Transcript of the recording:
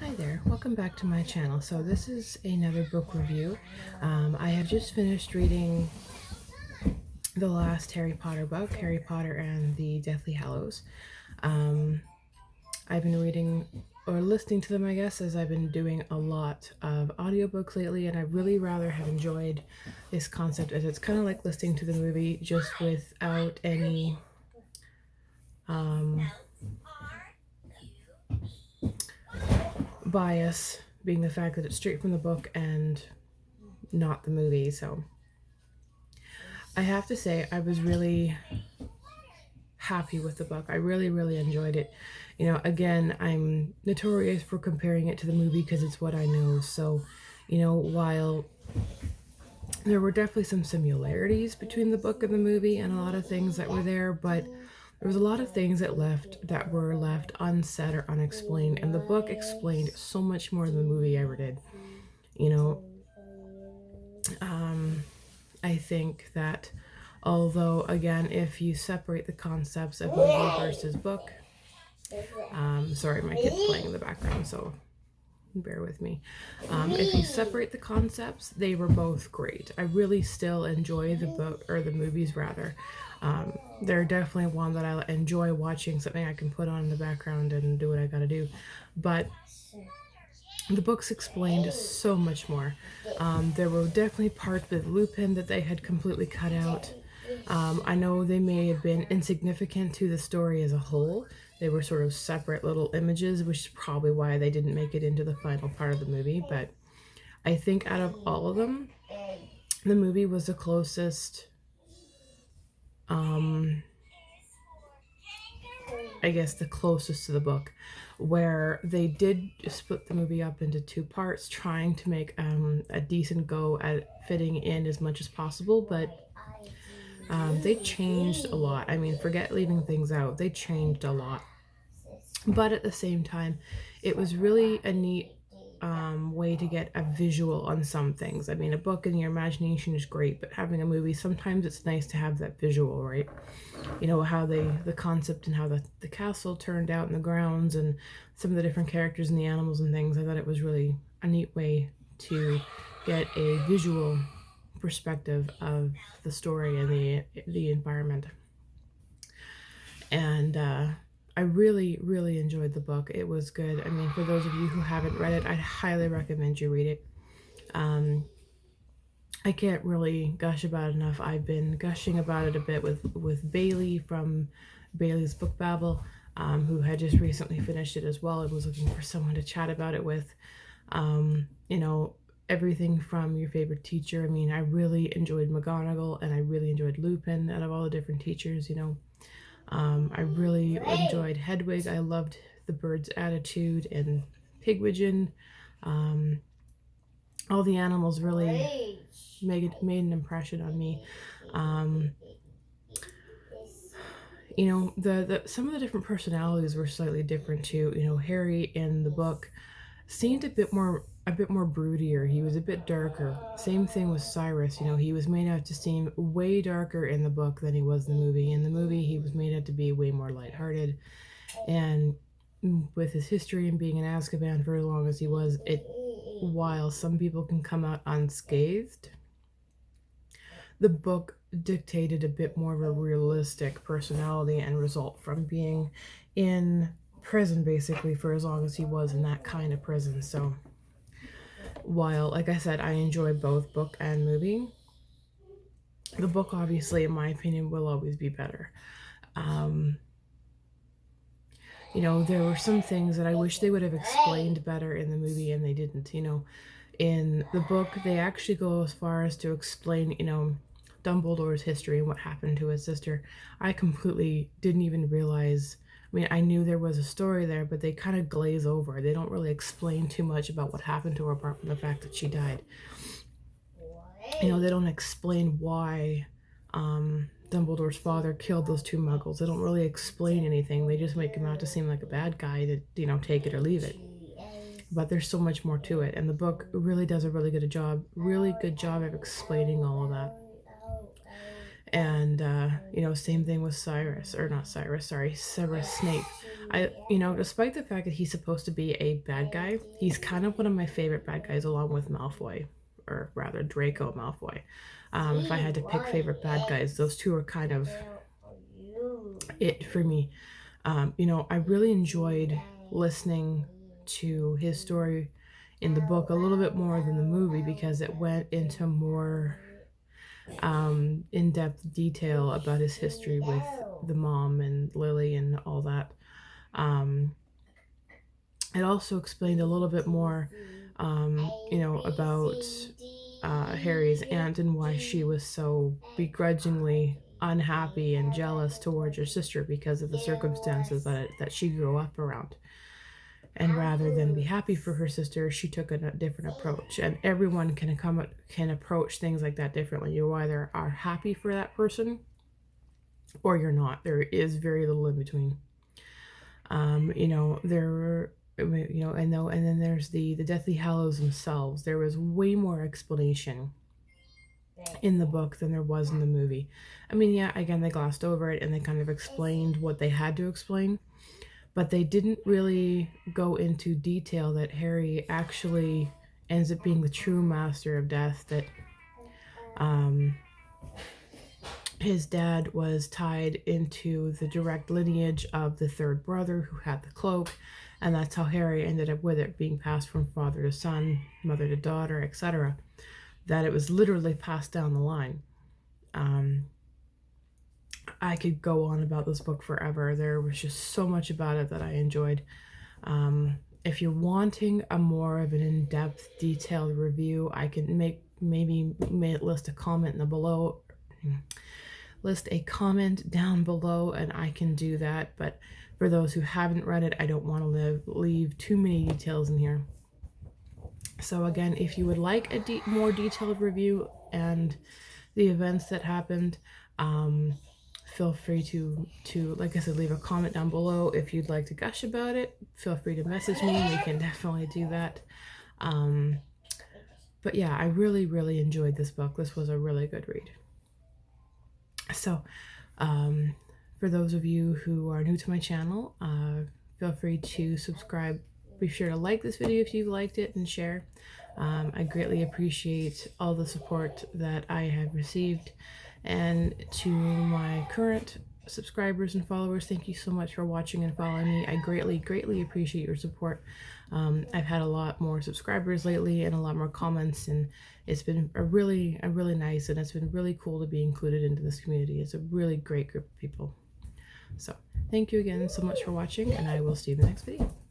Hi there, welcome back to my channel. So this is another book review. I have just finished reading the last Harry Potter book, Harry Potter and the Deathly Hallows. I've been reading or listening to them, I guess, as I've been doing a lot of audiobooks lately, and I really rather have enjoyed this concept as it's kind of like listening to the movie just without any bias, being the fact that it's straight from the book and not the movie. So I have to say I was really happy with the book. I really enjoyed it. You know, again, I'm notorious for comparing it to the movie because it's what I know. So, you know, while there were definitely some similarities between the book and the movie and a lot of things that were there, but there was a lot of things that were left unsaid or unexplained, and the book explained so much more than the movie ever did. You know, I think that although, again, if you separate the concepts of movie versus book, sorry, my kid's playing in the background, so bear with me. If you separate the concepts, they were both great. I really still enjoy the book, or the movies rather. They're definitely one that I enjoy watching, something I can put on in the background and do what I gotta do. But the books explained so much more. There were definitely parts with Lupin that they had completely cut out. I know they may have been insignificant to the story as a whole. They were sort of separate little images, which is probably why they didn't make it into the final part of the movie. But I think out of all of them, the movie was the closest, I guess, the closest to the book, where they did split the movie up into two parts, trying to make a decent go at fitting in as much as possible, but they changed a lot. I mean, forget leaving things out, they changed a lot. But at the same time, it was really a neat way to get a visual on some things. I mean, a book in your imagination is great, but having a movie, sometimes it's nice to have that visual, right? You know, how the concept and how the castle turned out and the grounds and some of the different characters and the animals and things. I thought it was really a neat way to get a visual perspective of the story and the environment. And I really enjoyed the book. It was good. I mean, for those of you who haven't read it, I highly recommend you read it. I can't really gush about it enough. I've been gushing about it a bit with Bailey from Bailey's Book Babble, who had just recently finished it as well and was looking for someone to chat about it with. You know, everything from your favorite teacher. I mean, I really enjoyed McGonagall and I really enjoyed Lupin out of all the different teachers, you know. I really enjoyed Hedwig. I loved the bird's attitude and Pigwidgeon. All the animals really made an impression on me. You know, the some of the different personalities were slightly different too. You know, Harry in the book seemed a bit more broodier. He was a bit darker. Same thing with Cyrus. You know, he was made out to seem way darker in the book than he was in the movie. In the movie, he was made out to be way more lighthearted. And with his history and being in Azkaban for as long as he was, while some people can come out unscathed, the book dictated a bit more of a realistic personality and result from being in prison basically for as long as he was in that kind of prison. So while, like I said, I enjoy both book and movie, the book obviously, in my opinion, will always be better. You know, there were some things that I wish they would have explained better in the movie and they didn't. You know, in the book they actually go as far as to explain, you know, Dumbledore's history and what happened to his sister. I completely didn't even realize. I mean, I knew there was a story there, but they kind of glaze over. They don't really explain too much about what happened to her apart from the fact that she died. You know, they don't explain why Dumbledore's father killed those two muggles. They don't really explain anything. They just make him out to seem like a bad guy to, you know, take it or leave it. But there's so much more to it, and the book really does a really good job of explaining all of that. And you know, same thing with Severus Snape. You know, despite the fact that he's supposed to be a bad guy, he's kind of one of my favorite bad guys, along with Malfoy, or rather Draco Malfoy. If I had to pick favorite bad guys, those two are kind of it for me. You know, I really enjoyed listening to his story in the book a little bit more than the movie, because it went into more in-depth detail about his history with the mom and Lily and all that. It also explained a little bit more, you know, about Harry's aunt and why she was so begrudgingly unhappy and jealous towards her sister because of the circumstances that she grew up around. And rather than be happy for her sister, she took a different approach. And everyone can approach things like that differently. You either are happy for that person or you're not. There is very little in between. You know, you know, and then there's the Deathly Hallows themselves. There was way more explanation in the book than there was in the movie. I mean, yeah, again, they glossed over it and they kind of explained what they had to explain, but they didn't really go into detail that Harry actually ends up being the true master of death, that his dad was tied into the direct lineage of the third brother who had the cloak, and that's how Harry ended up with it, being passed from father to son, mother to daughter, etc. That it was literally passed down the line. I could go on about this book forever. There was just so much about it that I enjoyed. If you're wanting a more of an in-depth, detailed review, I can maybe list a comment down below, and I can do that. But for those who haven't read it, I don't want to leave too many details in here. So again, if you would like a more detailed review and the events that happened, feel free to, like I said, leave a comment down below. If you'd like to gush about it, feel free to message me. We can definitely do that. But yeah, I really, really enjoyed this book. This was a really good read. So, for those of you who are new to my channel, feel free to subscribe. Be sure to like this video if you've liked it, and share. I greatly appreciate all the support that I have received. And to my current subscribers and followers, thank you so much for watching and following me. I greatly, greatly appreciate your support. I've had a lot more subscribers lately and a lot more comments, and it's been a really nice, and it's been really cool to be included into this community. It's a really great group of people. So thank you again so much for watching, and I will see you in the next video.